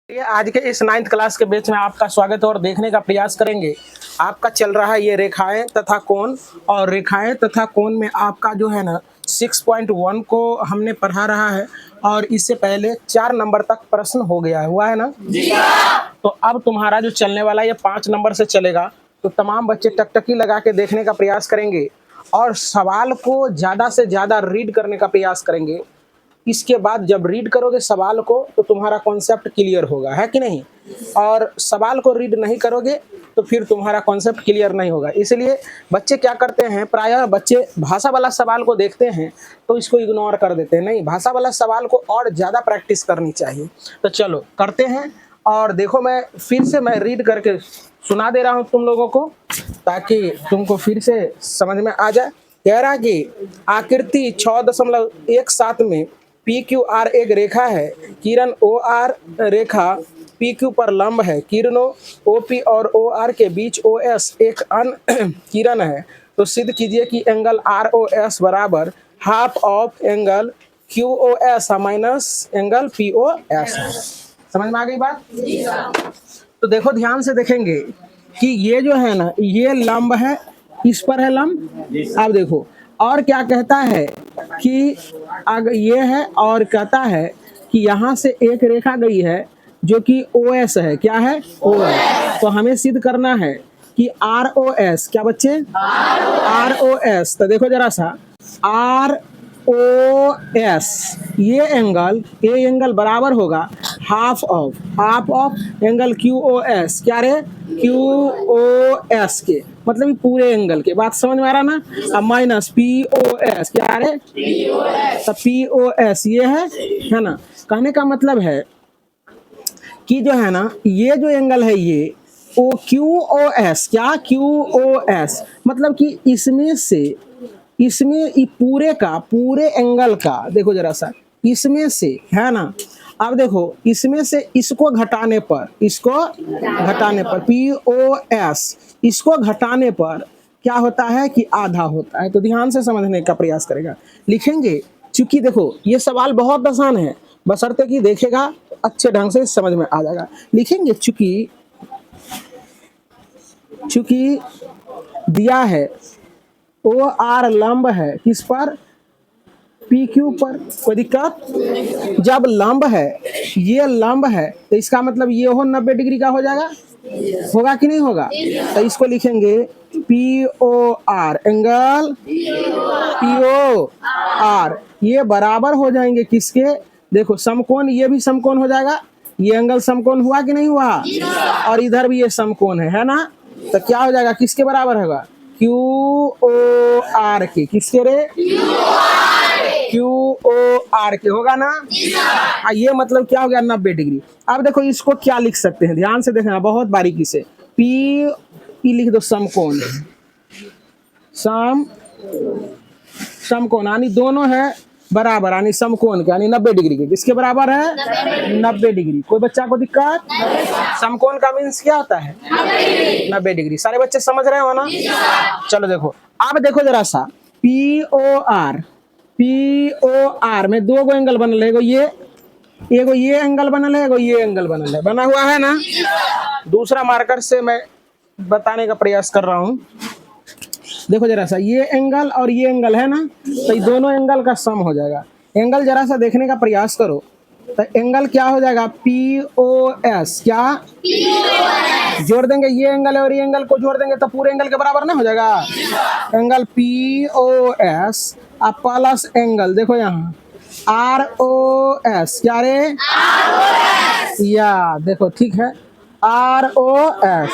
ये आज के इस 9th क्लास के बैच में आपका स्वागत है और देखने का प्रयास करेंगे। आपका चल रहा है ये रेखाएं तथा कोण, और रेखाएं तथा कोण में आपका जो है ना 6.1 को हमने पढ़ा रहा है और इससे पहले 4 नंबर तक प्रश्न हो गया है, हुआ है ना जी। तो अब तुम्हारा जो चलने वाला ये 5 नंबर से चलेगा। तो तमाम बच्चे टकटकी लगा के देखने का प्रयास करेंगे और सवाल को ज़्यादा से ज़्यादा रीड करने का प्रयास करेंगे। इसके बाद जब रीड करोगे सवाल को तो तुम्हारा कॉन्सेप्ट क्लियर होगा, है कि नहीं। और सवाल को रीड नहीं करोगे तो फिर तुम्हारा कॉन्सेप्ट क्लियर नहीं होगा। इसलिए बच्चे क्या करते हैं, प्रायः बच्चे भाषा वाला सवाल को देखते हैं तो इसको इग्नोर कर देते हैं। नहीं, भाषा वाला सवाल को और ज़्यादा प्रैक्टिस करनी चाहिए। तो चलो करते हैं। और देखो, मैं फिर से रीड करके सुना दे रहा हूँ तुम लोगों को ताकि तुमको फिर से समझ में आ जाए। कह रहा कि आकृति 6.17 में PQR एक रेखा है। किरण OR रेखा PQ पर लंब है। किरणों OP और OR के बीच OS एक अन्य किरण है। तो सिद्ध कीजिए कि एंगल ROS बराबर half of angle QOS minus angle POS है। समझ में आ गई बात? तो देखो, ध्यान से देखेंगे कि ये जो है ना, ये लंब है, इस पर है लंब। अब देखो और क्या कहता है कि अगर ये है और कहता है कि यहाँ से एक रेखा गई है जो कि OS है। क्या है? OS। तो हमें सिद्ध करना है कि ROS, क्या बच्चे? ROS। तो देखो जरा सा, ROS ये एंगल बराबर होगा हाफ ऑफ एंगल QOS। क्या रे? QOS के मतलब पूरे एंगल के। बात समझ में आ रहा ना। अब माइनस POS। क्या रे? तो POS ये है ना। कहने का मतलब है कि जो है ना, ये जो एंगल है ये QOS, क्या QOS मतलब कि इसमें पूरे एंगल का देखो जरा सा, इसमें से है ना। अब देखो इसमें से इसको घटाने पर POS इसको घटाने पर क्या होता है कि आधा होता है। तो ध्यान से समझने का प्रयास करेगा। लिखेंगे, चूंकि देखो ये सवाल बहुत आसान है, बशर्ते कि देखेगा तो अच्छे ढंग से समझ में आ जाएगा। लिखेंगे चूंकि दिया है OR लंब है किस पर? PQ पर। कोई दिक्कत? जब लंब है, ये लंब है तो इसका मतलब ये 90 डिग्री का हो जाएगा, होगा कि नहीं होगा? तो इसको लिखेंगे POR, एंगल POR ये बराबर हो जाएंगे किसके? देखो समकोण, ये भी समकोण हो जाएगा। ये एंगल समकोण हुआ कि नहीं हुआ? और इधर भी ये समकोण है ना। तो क्या हो जाएगा, किसके बराबर होगा? QOR के। किसके रे? QOR के होगा ना। ये मतलब क्या हो गया? 90 डिग्री। अब देखो इसको क्या लिख सकते हैं, ध्यान से देखना बहुत बारीकी से। P लिख दो समकोण, समकोण यानी दोनों है बराबर, यानी समकोण के यानी 90 डिग्री के। किसके बराबर है? 90 डिग्री। कोई बच्चा को दिक्कत? समकोण का मीन्स क्या होता है? 90 डिग्री। सारे बच्चे समझ रहे हो ना? चलो देखो, अब देखो जरा सा, POR में दो गो एंगल बनल है। एगो ये एंगल बनल है, एगो ये एंगल बनल है, बना हुआ है ना। दूसरा मार्कर से मैं बताने का प्रयास कर रहा हूँ। देखो जरा सा, ये एंगल और ये एंगल है ना, तो ये दोनों एंगल का सम हो जाएगा। एंगल जरा सा देखने का प्रयास करो, तो एंगल क्या हो जाएगा? POS। क्या जोड़ देंगे? ये एंगल और ये एंगल को जोड़ देंगे तो पूरे एंगल के बराबर ना हो जाएगा। एंगल POS अब प्लस एंगल देखो यहाँ ROS। क्या रे? या देखो ठीक है, ROS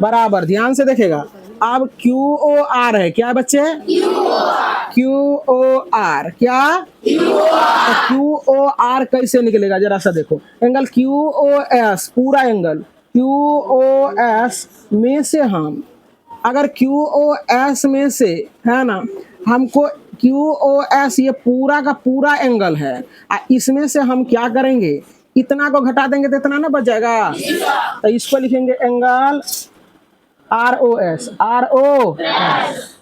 बराबर, ध्यान से देखेगा। अब QOR है। क्या बच्चे? QOR। क्या? QOR कैसे निकलेगा जरा सा देखो। एंगल QOS, पूरा एंगल QOS में से हम अगर QOS में से है ना, हमको QOS ये पूरा का पूरा एंगल है, इसमें से हम क्या करेंगे, इतना को घटा देंगे तो इतना ना बच जाएगा। तो इसको लिखेंगे एंगल ROS।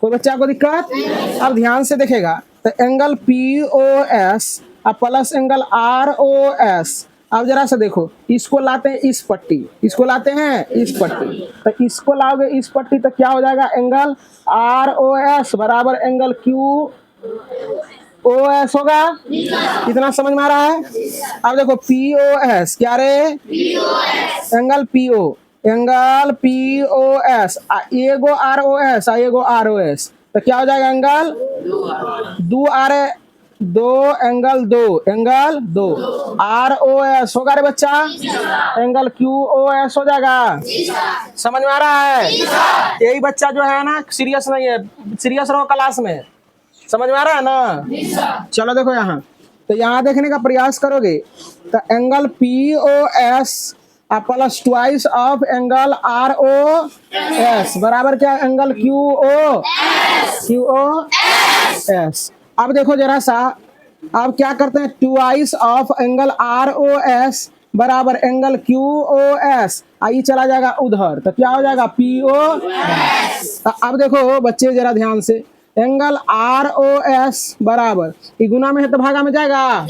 कोई बच्चा को दिक्कत? अब ध्यान से देखेगा, तो angle POS plus angle ROS अब जरा सा देखो, इसको लाते हैं इस पट्टी, इसको लाते हैं इस पट्टी, तो इसको लाओगे इस पट्टी तो क्या हो जाएगा, एंगल आर ओ एस बराबर एंगल क्यू ओ एस होगा। कितना समझ में आ रहा है? अब देखो पी ओ एस, क्या रे, angle P O, angle P O S, एगो आर ओ एस, एगो आर ओ एस, तो क्या हो जाएगा, एंगल दो आर दो, एंगल दो, एंगल दो, आर ओ एस होगा रे बच्चा, एंगल क्यू ओ एस हो जाएगा। समझ में आ रहा है? यही बच्चा जो है ना सीरियस नहीं है, सीरियस रहो क्लास में। समझ में आ रहा है ना? चलो देखो यहाँ, तो यहाँ देखने का प्रयास करोगे तो angle P O S plus twice of angle R O S बराबर क्या, एंगल क्यू ओ एस। अब देखो जरा सा, अब क्या करते हैं, twice of angle R O S बराबर एंगल क्यू ओ एस, आई चला जाएगा उधर, तो क्या हो जाएगा, पी ओ। अब देखो बच्चे जरा ध्यान से, एंगल आर ओ एस बराबर, ये गुना में है तो भागा में जाएगा,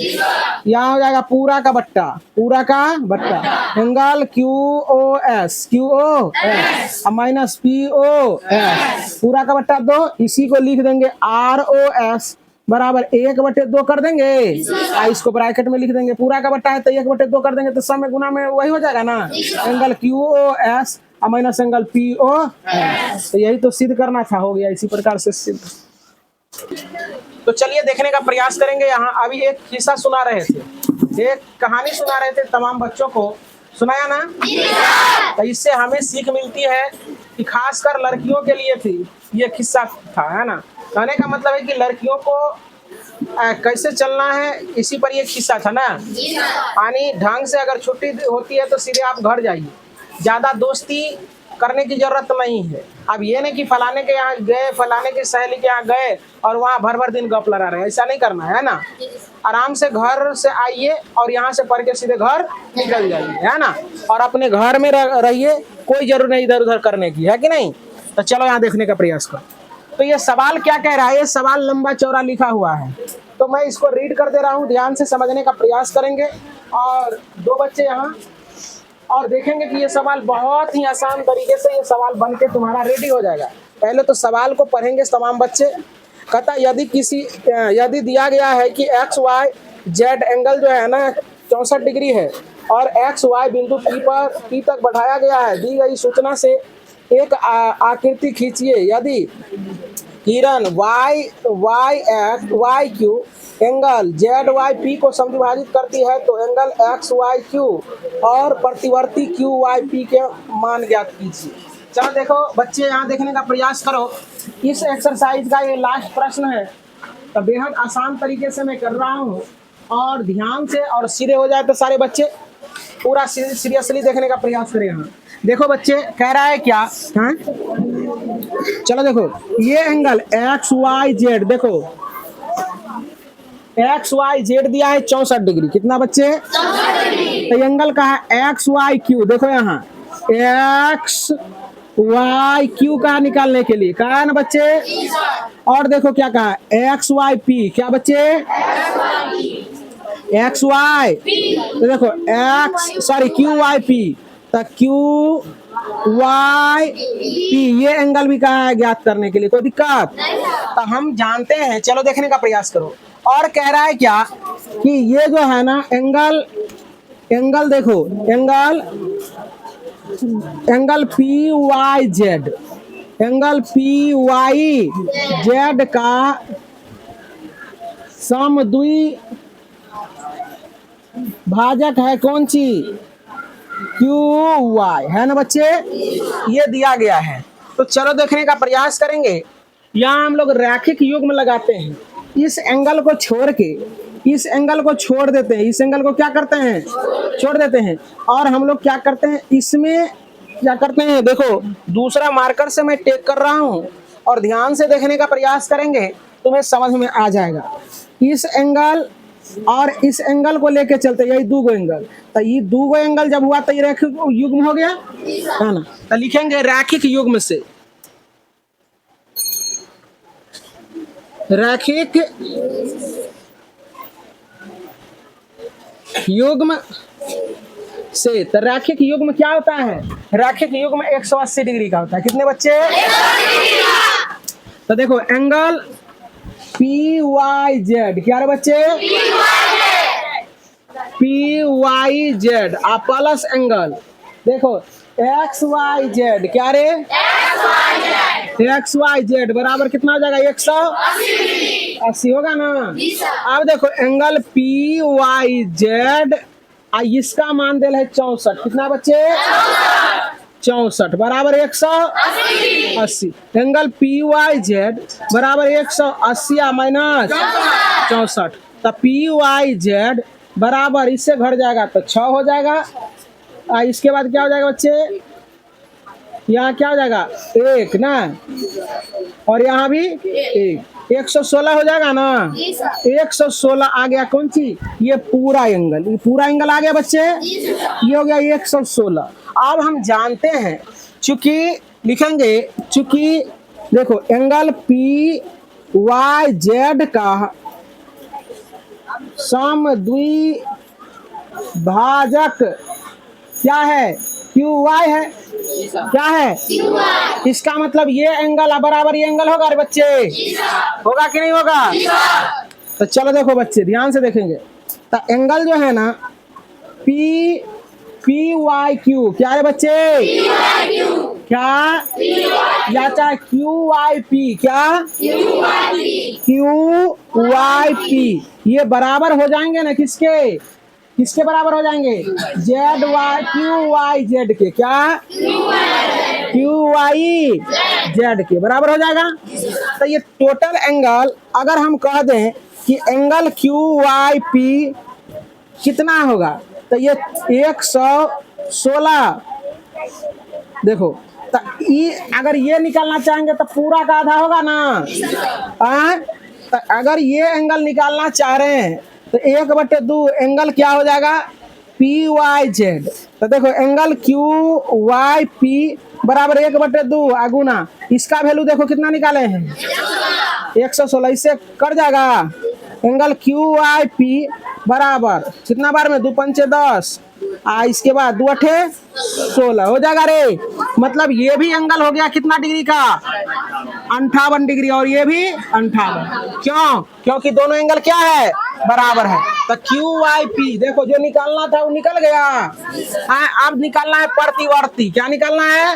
यहाँ हो जाएगा पूरा का बट्टा, पूरा का बट्टा, angle Q O S, Q O S minus P O S, पूरा का बट्टा दो, इसी को लिख देंगे आर ओ एस बराबर 1/2 कर देंगे, इसको ब्रैकेट में लिख देंगे, पूरा का बट्टा है तो 1/2 कर देंगे, तो सब में गुना में वही हो जाएगा ना, angle Q O S minus angle P O S. तो यही तो सिद्ध करना था, हो गया इसी प्रकार से सिद्ध। तो चलिए देखने का प्रयास करेंगे। यहाँ अभी एक किस्सा सुना रहे थे, एक कहानी सुना रहे थे तमाम बच्चों को, सुनाया ना? तो इससे हमें सीख मिलती है कि खासकर लड़कियों के लिए थी ये किस्सा था, है ना? कहने का मतलब है कि लड़कियों को कैसे चलना है, इसी पर ये किस्सा था ना। यानी ढंग से अगर छुट्टी होती है तो सीधे आप घर जाइए, ज्यादा दोस्ती करने की जरूरत नहीं है। अब ये नहीं कि फलाने के यहाँ गए, फलाने की सहेली के यहाँ गए और वहाँ भर भर दिन गप लड़ा रहे, ऐसा नहीं करना है ना। आराम से घर से आइए और यहाँ से पढ़ के सीधे घर निकल जाइए, है ना। और अपने घर में रहिए, कोई जरूरत नहीं इधर उधर करने की, है कि नहीं। तो चलो यहाँ देखने का प्रयास करो। तो ये सवाल क्या कह रहा है, ये सवाल लंबा चौड़ा लिखा हुआ है, तो मैं इसको रीड कर दे रहा हूँ, ध्यान से समझने का प्रयास करेंगे। और दो बच्चे यहाँ और देखेंगे कि ये सवाल बहुत ही आसान तरीके से ये सवाल बन के तुम्हारा रेडी हो जाएगा। पहले तो सवाल को पढ़ेंगे तमाम बच्चे। कहता यदि दिया गया है कि एक्स वाई जेड एंगल जो है ना 64 डिग्री है और एक्स वाई बिंदु पी तक बढ़ाया गया है, दी गई सूचना से एक आकृति खींचिए। यदि किरण Y Q angle Z Y P को समद्विभाजित करती है तो एंगल एक्स वाई क्यू और प्रतिवर्ती क्यू वाई पी के मान ज्ञात कीजिए। चलो देखो बच्चे यहाँ देखने का प्रयास करो। इस एक्सरसाइज का ये लास्ट प्रश्न है, तो बेहद आसान तरीके से मैं कर रहा हूँ और ध्यान से और सीधे हो जाए तो सारे बच्चे पूरा सीरियसली देखने का प्रयास करें। यहाँ देखो बच्चे कह रहा है क्या, हाँ चलो देखो ये एंगल एक्स वाई जेड, देखो एक्स वाई जेड दिया है 64 डिग्री, कितना बच्चे, तो एंगल का है एक्स वाई क्यू। देखो यहाँ एक्स वाई क्यू का निकालने के लिए कहा है ना बच्चे, और देखो क्या कहा एक्स वाई पी, क्या बच्चे एक्स वाई, तो देखो X sorry Q Y P, तो क्यू वाई पी ये एंगल भी कहा है ज्ञात करने के लिए, कोई दिक्कत, तो हम जानते हैं। चलो देखने का प्रयास करो। और कह रहा है क्या कि ये जो है ना एंगल देखो angle P Y Z, angle P Y Z का समद्वि भाजक है कौन सी, क्यू वाई, है ना बच्चे, ये दिया गया है। तो चलो देखने का प्रयास करेंगे। यहाँ हम लोग रैखिक युग्म लगाते हैं, इस एंगल को छोड़ के इस एंगल को छोड़ देते हैं, इस एंगल को क्या करते हैं, छोड़ देते हैं, और हम लोग क्या करते हैं, इसमें क्या करते हैं, देखो दूसरा मार्कर से मैं टेक कर रहा हूँ और ध्यान से देखने का प्रयास करेंगे, तुम्हें समझ में आ जाएगा। इस एंगल और इस एंगल को लेके चलते, यही दो एंगल, तो ये दो एंगल जब हुआ तो ये रैखिक युग्म हो गया, है ना। तो लिखेंगे रैखिक युग्म से, रैखिक युग्म से। तो रैखिक युग्म क्या होता है? रैखिक युग्म 180 डिग्री का होता है। कितने बच्चे? तो देखो एंगल पी वाई जेड, क्या रे बच्चे? P Y Z plus angle देखो एक्स वाई जेड, क्या रे? एक्स वाई जेड बराबर कितना हो जाएगा? 180 होगा ना। अब देखो एंगल पी वाई जेड इसका मान दे है 64। कितना बच्चे? 64 बराबर 180। एंगल पी वाई जेड बराबर 180 माइनस 64। तो पी वाई जेड बराबर इससे घट जाएगा तो 6 हो जाएगा। इसके बाद क्या हो जाएगा बच्चे? यहाँ क्या हो जाएगा? 1 ना, और यहाँ भी 1, 116 हो जाएगा ना। 116 आ गया कौन सी? ये पूरा एंगल, ये पूरा एंगल आ गया बच्चे। ये हो गया 116। अब हम जानते हैं चूंकि लिखेंगे, चूंकि देखो एंगल पी वाई जेड का समद्विभाजक क्या है? क्यू वाई है। क्या है? इसका मतलब ये एंगल बराबर ये एंगल होगा रे बच्चे, होगा कि नहीं होगा? तो चलो देखो बच्चे ध्यान से देखेंगे। तो एंगल जो है ना पी वाई क्यू, क्या है बच्चे? क्या? या चाहे क्यू वाई पी, क्या? क्यू वाई पी ये बराबर हो जाएंगे ना किसके? किसके बराबर हो जाएंगे? Z Y Q Y Z के। क्या? क्यू वाई जेड के बराबर हो जाएगा। तो ये टोटल एंगल अगर हम कह दें कि एंगल क्यू वाई पी कितना होगा, तो ये 116। देखो तो अगर ये निकालना चाहेंगे तो पूरा का आधा होगा ना। तो अगर ये एंगल निकालना चाह रहे हैं तो 1/2 एंगल क्या हो जाएगा? P Y Z. तो देखो एंगल क्यू वाई पी बराबर 1/2 आगुना, इसका वैल्यू देखो कितना निकाले हैं? 116। इससे कट जाएगा एंगल क्यू वाई पी बराबर कितना बार में? 2 पंचे 10, इसके बाद 2 अठे 16 हो जाएगा रे। मतलब ये भी एंगल हो गया कितना डिग्री का? 58 डिग्री, और ये भी 58। क्यों? क्योंकि दोनों एंगल क्या है? बराबर है। तो क्यू वाई पी देखो जो निकालना था वो निकल गया। अब निकालना है प्रतिवर्ती। क्या निकालना है?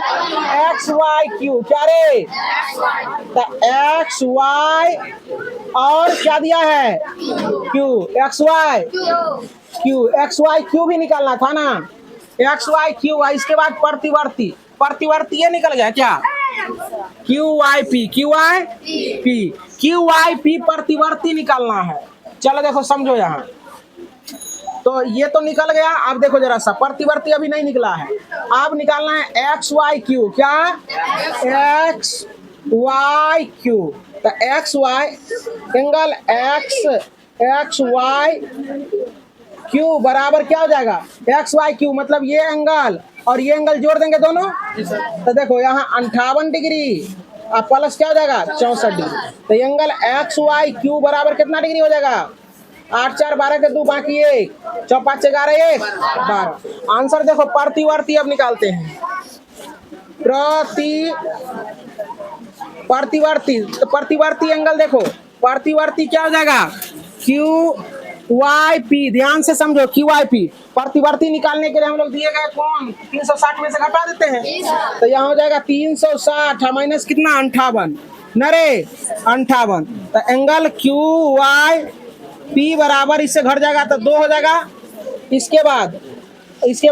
एक्स वाई क्यू, क्या रे? तो एक्स वाई और क्या दिया है? Q, X Y Q, X Y Q भी निकालना था ना। एक्स वाई क्यू, इसके बाद प्रतिवर्ती, प्रतिवर्ती ये निकल गया क्या? Q Y P, Q Y P, Q Y P प्रतिवर्ती निकालना है। चलो देखो समझो यहाँ। तो ये तो निकल गया। अब देखो जरा सा प्रतिवर्ती अभी नहीं निकला है। अब निकालना है एक्स वाई क्यू। क्या? X Y Q. तो X Y angle X Y Q बराबर क्या हो जाएगा? एक्स वाई क्यू मतलब ये एंगल और ये एंगल जोड़ देंगे दोनों। तो देखो यहाँ 58 डिग्री प्लस क्या हो जाएगा? 64 डिग्री। तो एंगल एक्स वाई क्यू बराबर कितना डिग्री हो जाएगा? 8 4 12 के 2 बाकी 1, 4 5 11 1 12। आंसर देखो प्रतिवर्ती अब निकालते हैं। प्रतिवर्ती, तो प्रतिवर्ती एंगल देखो प्रतिवर्ती क्या हो जाएगा? Q Y P. ध्यान से समझो क्यू वाई पी। प्रतिवर्ती निकालने के लिए हम लोग दिए गए कोण 360 में से घटा देते हैं। तो यहाँ हो जाएगा 360 माइनस कितना? 58 नरे 58। तो एंगल क्यू वाई पी बराबर इससे घट जाएगा तो 2 हो जाएगा। इसके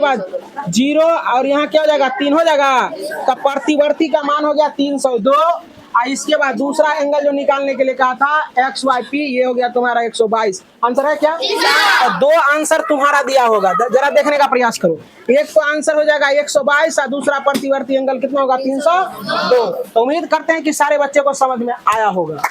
बाद 0 और यहाँ क्या हो जाएगा? 3 हो जाएगा। तो प्रतिवर्ती का मान हो गया 302। इसके बाद दूसरा एंगल जो निकालने के लिए कहा था एक्स वाई पी, ये हो गया तुम्हारा 122। आंसर है क्या? और 2 आंसर तुम्हारा दिया होगा, जरा देखने का प्रयास करो। एक तो आंसर हो जाएगा 122 और दूसरा प्रतिवर्ती एंगल कितना होगा? 302। तो उम्मीद करते हैं कि सारे बच्चे को समझ में आया होगा।